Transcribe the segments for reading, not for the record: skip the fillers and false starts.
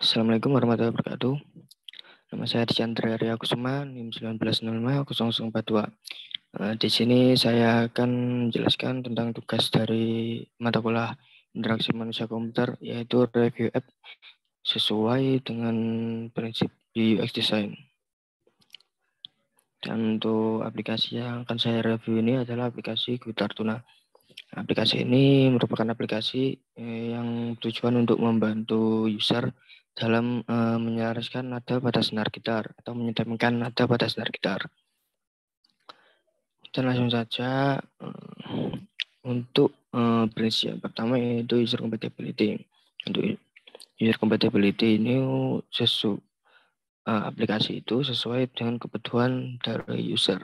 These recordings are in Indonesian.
Assalamualaikum warahmatullahi wabarakatuh. Nama saya Chandra Arya Kusuma, NIM 19050042. Di sini saya akan menjelaskan tentang tugas dari mata kuliah interaksi manusia komputer, yaitu review app sesuai dengan prinsip UX design. Dan untuk aplikasi yang akan saya review ini adalah aplikasi Gitar Tuna. Aplikasi ini merupakan aplikasi yang tujuan untuk membantu user dalam menyelaraskan nada pada senar gitar atau menyedemkan nada pada senar gitar. Dan langsung saja untuk prinsip yang pertama yaitu user compatibility. Untuk user compatibility ini aplikasi itu sesuai dengan kebutuhan dari user.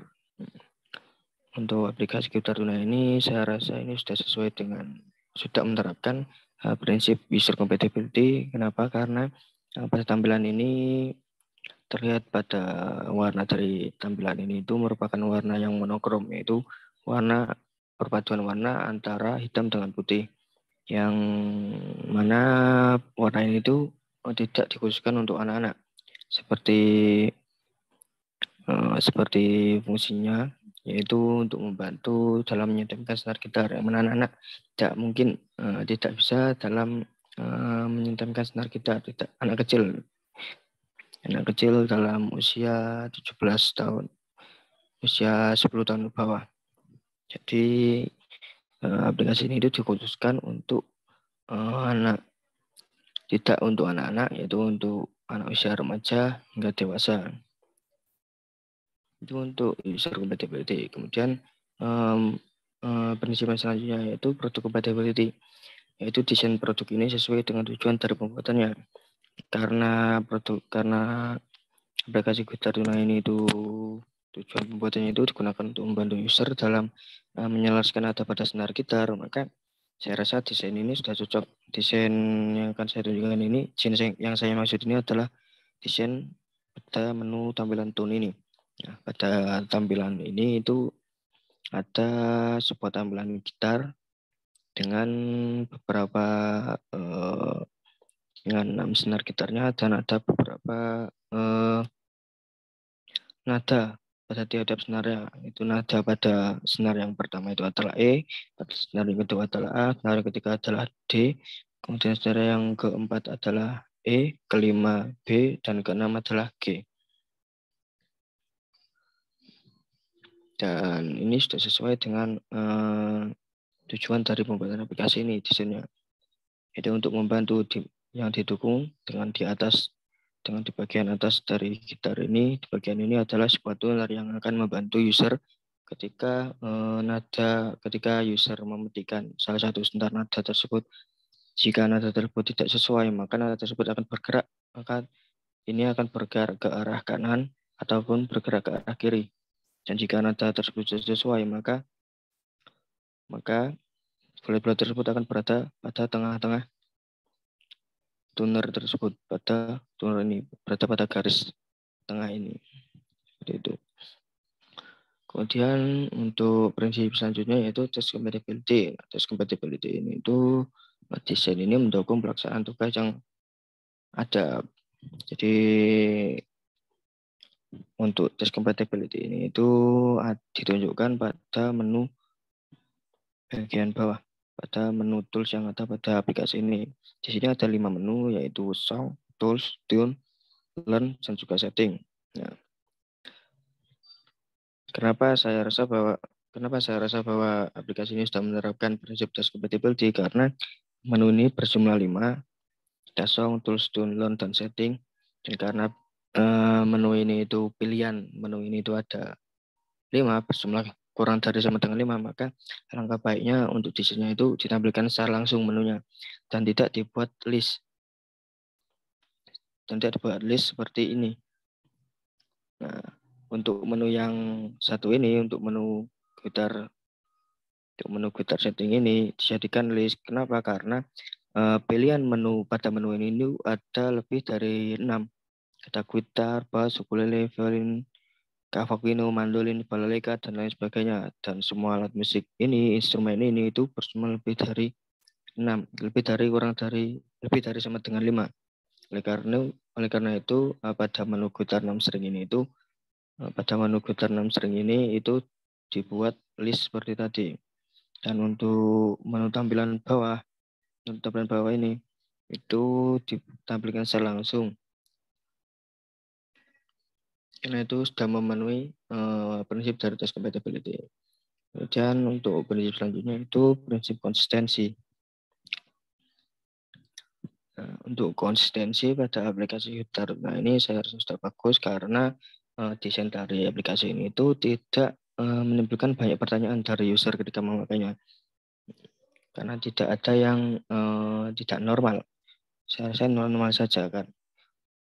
Untuk aplikasi Gitar Tuna ini saya rasa ini sudah menerapkan prinsip user compatibility. Kenapa? Karena pada tampilan ini terlihat pada warna dari tampilan ini itu merupakan warna yang monokrom, yaitu warna perpaduan warna antara hitam dengan putih, yang mana warna ini itu tidak dikhususkan untuk anak-anak, seperti fungsinya yaitu untuk membantu dalam menyedemkan senar gitar, yang mana anak-anak tidak bisa dalam menyedemkan senar gitar, anak kecil dalam usia 17 tahun, usia 10 tahun ke bawah. Jadi aplikasi ini itu dikhususkan untuk tidak untuk anak-anak, yaitu untuk anak usia remaja hingga dewasa. Itu untuk user compatibility. Kemudian prinsip selanjutnya yaitu product compatibility, yaitu desain produk ini sesuai dengan tujuan dari pembuatannya. Karena aplikasi Gitar Tuna ini itu tujuan pembuatannya itu digunakan untuk membantu user dalam menyelaraskan nada pada senar gitar, maka saya rasa desain ini sudah cocok. Desain yang akan saya tunjukkan ini, desain yang saya maksud ini adalah desain pada menu tampilan tone ini. Nah, pada tampilan ini itu ada sebuah tampilan gitar dengan beberapa dengan 6 senar gitarnya, dan ada beberapa nada pada tiap senarnya. Itu nada pada senar yang pertama itu adalah E, pada senar yang kedua adalah A, senar yang ketiga adalah D, kemudian senar yang keempat adalah E, kelima B, dan keenam adalah G. Dan ini sudah sesuai dengan tujuan dari pembuatan aplikasi ini, desainnya. Jadi untuk membantu yang didukung dengan di bagian atas dari gitar ini, di bagian ini adalah sebuah tuner yang akan membantu user ketika user memetikan salah satu senar nada tersebut. Jika nada tersebut tidak sesuai, maka nada tersebut akan bergerak, maka ini akan bergerak ke arah kanan ataupun bergerak ke arah kiri. Dan jika nada tersebut sesuai, maka bola-bola tersebut akan berada pada tengah-tengah tuner tersebut, pada tuner ini berada pada garis tengah ini. Seperti itu. Kemudian untuk prinsip selanjutnya yaitu test compatibility. Test compatibility ini itu desain ini mendukung pelaksanaan tugas yang ada. Jadi untuk test compatibility ini itu ditunjukkan pada menu bagian bawah, pada menu tools yang ada pada aplikasi ini. Di sini ada 5 menu, yaitu Song, Tools, Tune, Learn, dan juga Setting. Nah, kenapa saya rasa bahwa aplikasi ini sudah menerapkan prinsip test compatibility? Karena menu ini berjumlah 5, ada Song, Tools, Tune, Learn, dan Setting. Dan karena menu ini itu pilihan, menu ini itu ada 5, berjumlah kurang dari sama dengan 5, maka alangkah baiknya untuk desainnya itu ditampilkan secara langsung menunya, dan tidak dibuat list. Seperti ini. Nah, untuk menu yang satu ini, untuk menu gitar setting ini dijadikan list. Kenapa? Karena pilihan menu pada menu ini ada lebih dari 6. Ada gitar, bass, ukulele, violin, kavakino, mandolin, balalika, dan lain sebagainya. Dan semua alat musik ini, instrumen ini itu berjumlah lebih dari 6, lebih dari sama dengan 5. Oleh karena itu pada menu Guitar 6 string itu dibuat list seperti tadi. Dan untuk menu tampilan bawah ini itu ditampilkan secara langsung. Karena itu sudah memenuhi prinsip dari tes compatibility. Kemudian untuk prinsip selanjutnya itu prinsip konsistensi. Nah, untuk konsistensi pada aplikasi Gitar ini saya rasa sudah bagus karena desain dari aplikasi ini itu tidak menimbulkan banyak pertanyaan dari user ketika memakainya. Karena tidak ada yang tidak normal. Saya rasa normal saja kan.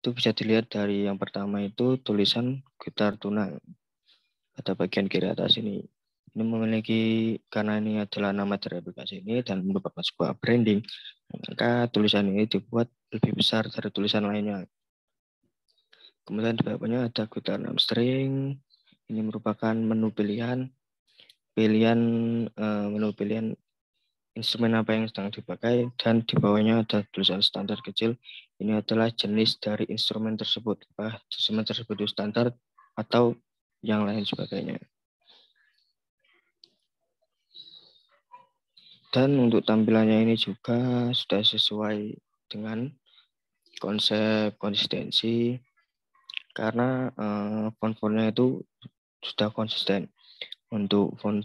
Itu bisa dilihat dari yang pertama itu tulisan Gitar Tuna pada bagian kiri atas ini. Ini memiliki, karena ini adalah nama dari aplikasi ini dan merupakan sebuah branding, maka tulisan ini dibuat lebih besar dari tulisan lainnya. Kemudian di bawahnya ada Gitar 6 string. Ini merupakan menu pilihan instrumen apa yang sedang dipakai, dan di bawahnya ada tulisan standar kecil. Ini adalah jenis dari instrumen tersebut, apakah instrumen tersebut itu standar atau yang lain sebagainya. Dan untuk tampilannya ini juga sudah sesuai dengan konsep konsistensi, karena font-fontnya itu sudah konsisten. Untuk font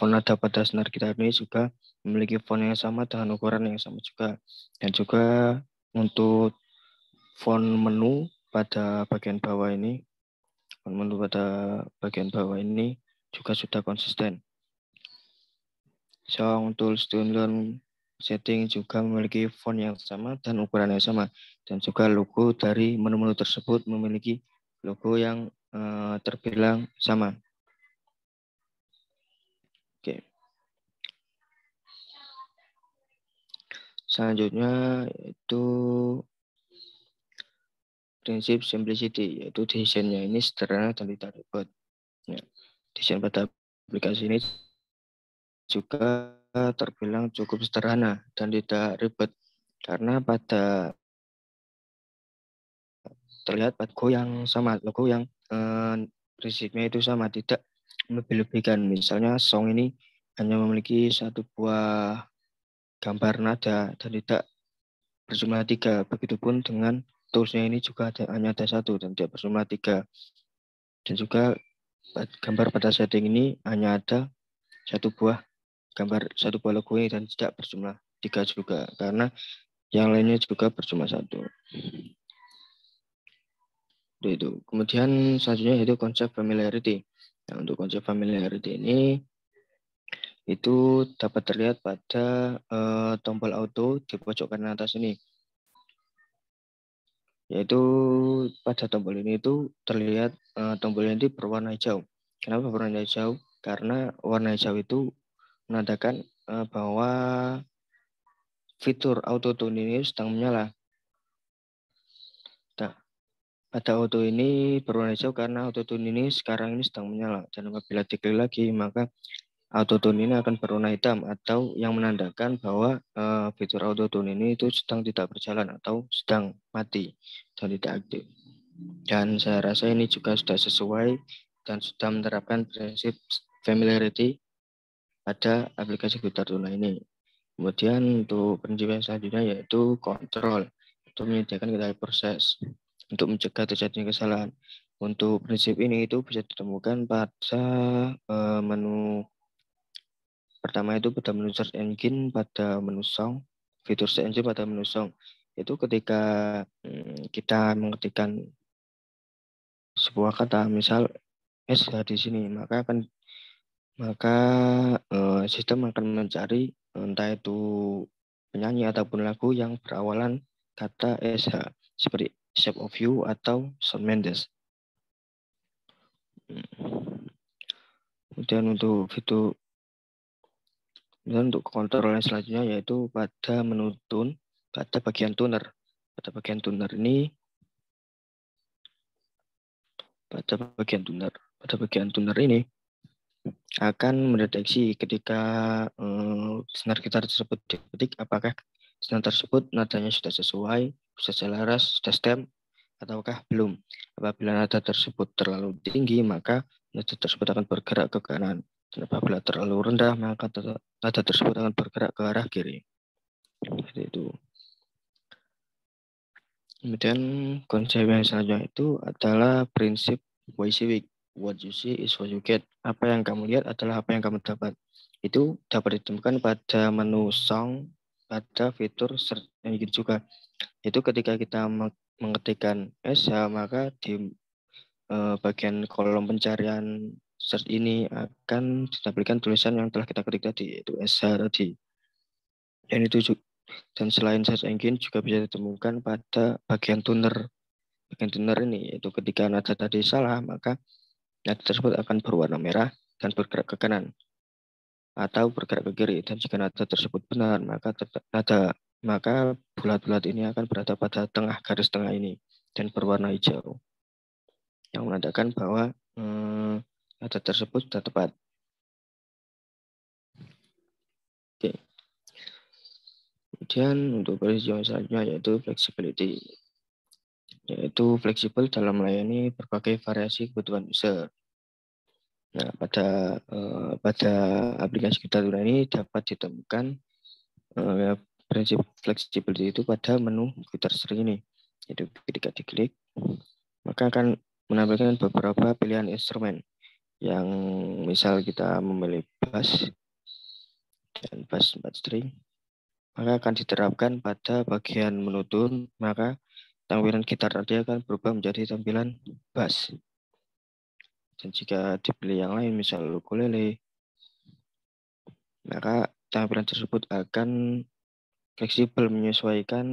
nada pada senar gitar ini juga memiliki font yang sama dengan ukuran yang sama juga. Dan juga untuk font menu pada bagian bawah ini, juga sudah konsisten. Song Tools Download setting juga memiliki font yang sama dan ukuran yang sama, dan juga logo dari menu-menu tersebut memiliki logo yang terbilang sama. Oke. Selanjutnya itu prinsip simplicity, yaitu desainnya ini sederhana dan tidak ribet. Ya. Desain pada aplikasi ini juga terbilang cukup sederhana dan tidak ribet, karena terlihat logo yang prinsipnya itu sama, tidak lebih-lebihkan. Misalnya song ini hanya memiliki satu buah gambar nada dan tidak berjumlah 3. Begitupun dengan toolsnya ini juga hanya ada 1 dan tidak berjumlah 3. Dan juga gambar pada setting ini hanya ada satu buah logo ini dan tidak berjumlah 3 juga, karena yang lainnya juga berjumlah 1. Itu. Kemudian selanjutnya yaitu konsep familiarity. Nah, untuk konsep familiarity ini itu dapat terlihat pada tombol auto di pojok kanan atas ini. Yaitu pada tombol ini itu terlihat tombol ini berwarna hijau. Kenapa berwarna hijau? Karena warna hijau itu menandakan bahwa fitur auto tune ini sedang menyala. Nah, pada auto ini berwarna hijau karena auto tune ini sekarang ini sedang menyala, dan apabila diklik lagi maka auto tune ini akan berwarna hitam, atau yang menandakan bahwa fitur auto tune ini itu sedang tidak berjalan atau sedang mati dan tidak aktif. Dan saya rasa ini juga sudah sesuai dan sudah menerapkan prinsip familiarity pada aplikasi Gitar Tuna ini. Kemudian untuk prinsip yang selanjutnya yaitu kontrol, untuk menyediakan kita proses untuk mencegah terjadinya kesalahan. Untuk prinsip ini itu bisa ditemukan pada menu pertama itu pada menu search engine, pada menu song, fitur search engine pada menu song. Itu ketika kita mengetikkan sebuah kata, misal SH di sini, maka sistem akan mencari entah itu penyanyi ataupun lagu yang berawalan kata SH, seperti Shape of You atau Shawn Mendes. Kemudian untuk kontrol yang selanjutnya yaitu pada menu tune, pada bagian tuner. Pada bagian tuner ini akan mendeteksi ketika senar gitar tersebut diketik apakah Sound tersebut nadanya sudah sesuai, sudah selaras, sudah stem, ataukah belum. Apabila nada tersebut terlalu tinggi, maka nada tersebut akan bergerak ke kanan. Dan apabila terlalu rendah, maka nada tersebut akan bergerak ke arah kiri. Seperti itu. Kemudian konsep yang selanjutnya itu adalah prinsip Weisewik. What you see is what you get. Apa yang kamu lihat adalah apa yang kamu dapat. Itu dapat ditemukan pada menu song, pada fitur search engine juga. Itu ketika kita mengetikkan SH, maka di bagian kolom pencarian search ini akan ditampilkan tulisan yang telah kita ketik tadi, yaitu SH tadi. Dan selain search engine juga bisa ditemukan pada bagian tuner. Bagian tuner ini, yaitu ketika nada tadi salah, maka nada tersebut akan berwarna merah dan bergerak ke kanan atau bergerak ke kiri. Dan jika nada tersebut benar, maka bulat-bulat ini akan berada pada tengah garis tengah ini dan berwarna hijau, yang menandakan bahwa nada tersebut sudah tepat. Oke. Kemudian untuk perincian selanjutnya yaitu flexibility, yaitu fleksibel dalam melayani berbagai variasi kebutuhan user. Nah, pada aplikasi kita ini dapat ditemukan prinsip flexibility itu pada menu Twitter String ini. Yaitu ketika diklik, maka akan menampilkan beberapa pilihan instrumen. Yang misal kita memilih bass dan bass 4 string, maka akan diterapkan pada bagian menu tune, maka tampilan gitar tadi akan berubah menjadi tampilan bass. Dan jika dipilih yang lain, misal ukulele, maka tampilan tersebut akan fleksibel menyesuaikan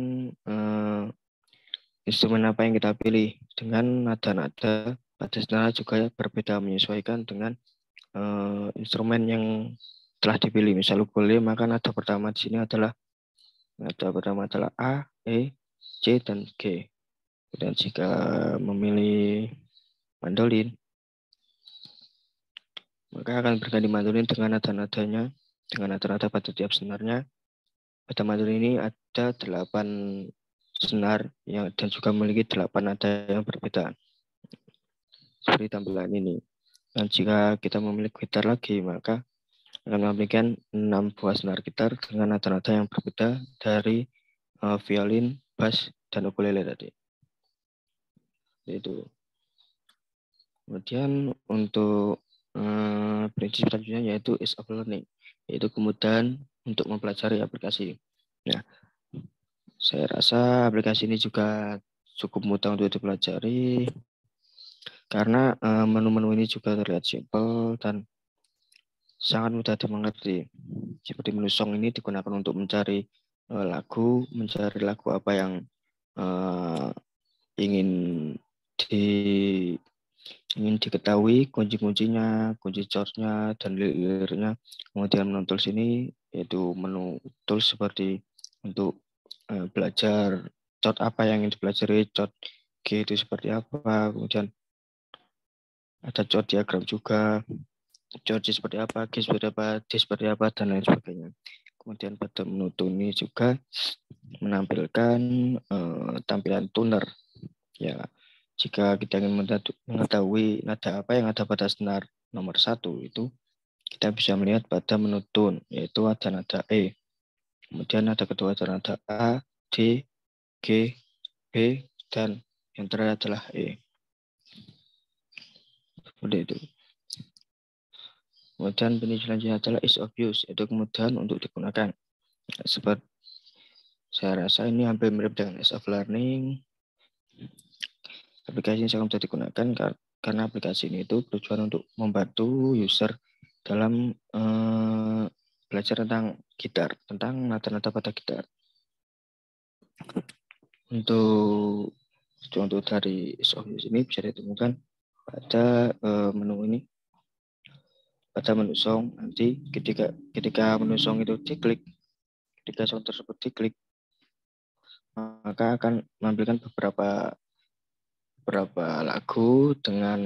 instrumen apa yang kita pilih dengan nada-nada pada senar juga berbeda menyesuaikan dengan instrumen yang telah dipilih. Misal ukulele, maka nada pertama di sini adalah A, E, C, dan G. Dan jika memilih mandolin, maka akan berganti mandolin dengan nada-nadanya, dengan nada-nada pada tiap senarnya. Pada mandolin ini ada 8 senar dan juga memiliki 8 nada yang berbeda. Seperti tampilan ini. Dan jika kita memiliki gitar lagi, maka akan memberikan 6 buah senar gitar dengan nada-nada yang berbeda dari violin, bass, dan ukulele tadi. Itu. Kemudian untuk prinsip selanjutnya yaitu ease of learning, yaitu kemudahan untuk mempelajari aplikasi. Nah, saya rasa aplikasi ini juga cukup mudah untuk dipelajari karena menu-menu ini juga terlihat simpel dan sangat mudah dimengerti. Seperti menu song ini digunakan untuk mencari lagu apa yang ingin diketahui, kunci-kuncinya, kunci chordnya, dan liriknya. Kemudian menu tools ini yaitu menu tools seperti untuk belajar chord apa yang ingin dipelajari, chord G itu seperti apa, kemudian ada chord diagram juga, chord G seperti apa, G seperti apa, D seperti apa, dan lain sebagainya. Kemudian pada menu tune ini juga menampilkan tampilan tuner. Ya, jika kita ingin mengetahui nada apa yang ada pada senar nomor 1 itu, kita bisa melihat pada menu tune, yaitu ada nada E. Kemudian nada kedua ada nada A, D, G, B, dan yang terakhir adalah E. Seperti itu. Kemudian prinsip selanjutnya adalah ease of use, yaitu kemudahan untuk digunakan. Seperti saya rasa ini hampir mirip dengan ease of learning. Aplikasi ini sangat mudah digunakan karena aplikasi ini itu bertujuan untuk membantu user dalam belajar tentang gitar, tentang nada-nada pada gitar. Untuk dari software ini bisa ditemukan pada menu ini, pada menu song. Nanti ketika menu song itu diklik, ketika song tersebut diklik, maka akan menampilkan beberapa lagu dengan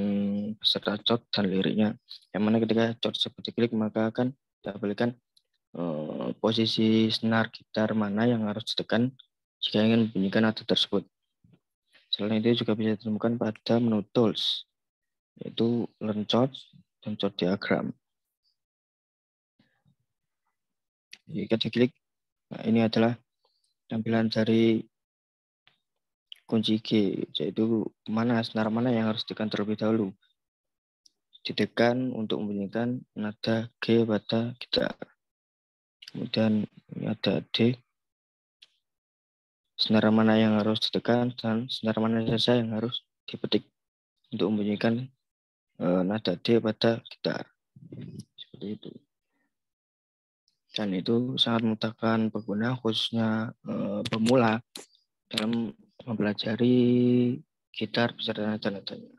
beserta chord dan liriknya. Yang mana ketika chord tersebut diklik, maka akan ditampilkan posisi senar gitar mana yang harus ditekan jika ingin membunyikan nada tersebut. Selain itu juga bisa ditemukan pada menu tools, yaitu learn chords dan chord diagram. Jika diklik, nah ini adalah tampilan dari kunci G, yaitu senar mana yang harus ditekan terlebih dahulu. Ditekan untuk membunyikan nada G pada gitar. Kemudian ini ada D, senar mana yang harus ditekan dan senar mana saja yang harus dipetik untuk membunyikan nada D pada gitar. Seperti itu. Dan itu sangat memudahkan pengguna, khususnya pemula, dalam mempelajari gitar beserta nada-nadanya.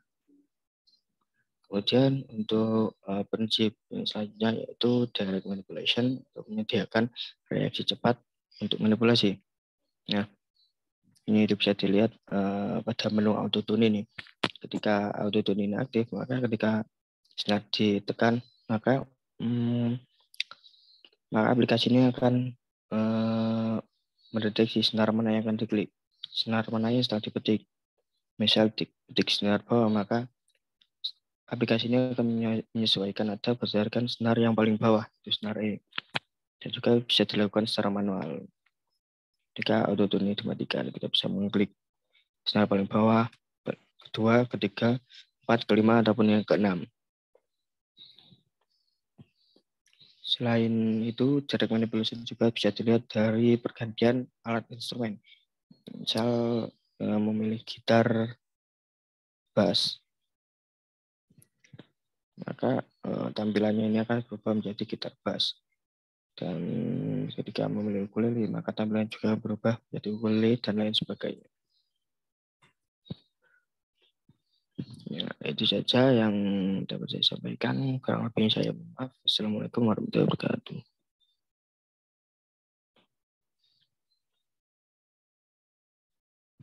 Kemudian untuk prinsip selanjutnya yaitu direct manipulation, untuk menyediakan reaksi cepat untuk manipulasi. Nah, ini bisa dilihat pada menu autotune ini. Ketika autotune ini aktif, maka ketika senar ditekan, maka aplikasi ini akan mendeteksi senar mana yang akan diklik, senar mana yang sedang dipetik. Misal diketik senar bawah, maka aplikasi ini akan menyesuaikan nada berdasarkan senar yang paling bawah, itu senar E. Dan juga bisa dilakukan secara manual. Ketika autotune ini dimatikan, kita bisa mengklik senar paling bawah, kedua, ketiga, empat, kelima, ataupun yang keenam. Selain itu, direct manipulation juga bisa dilihat dari pergantian alat instrumen. Misal memilih gitar bass, maka tampilannya ini akan berubah menjadi gitar bass. Dan ketika memilih ukulele, maka tampilan juga berubah menjadi ukulele dan lain sebagainya. Ya, itu saja yang dapat saya sampaikan. Kurang lebihnya saya maaf. Assalamualaikum warahmatullahi wabarakatuh.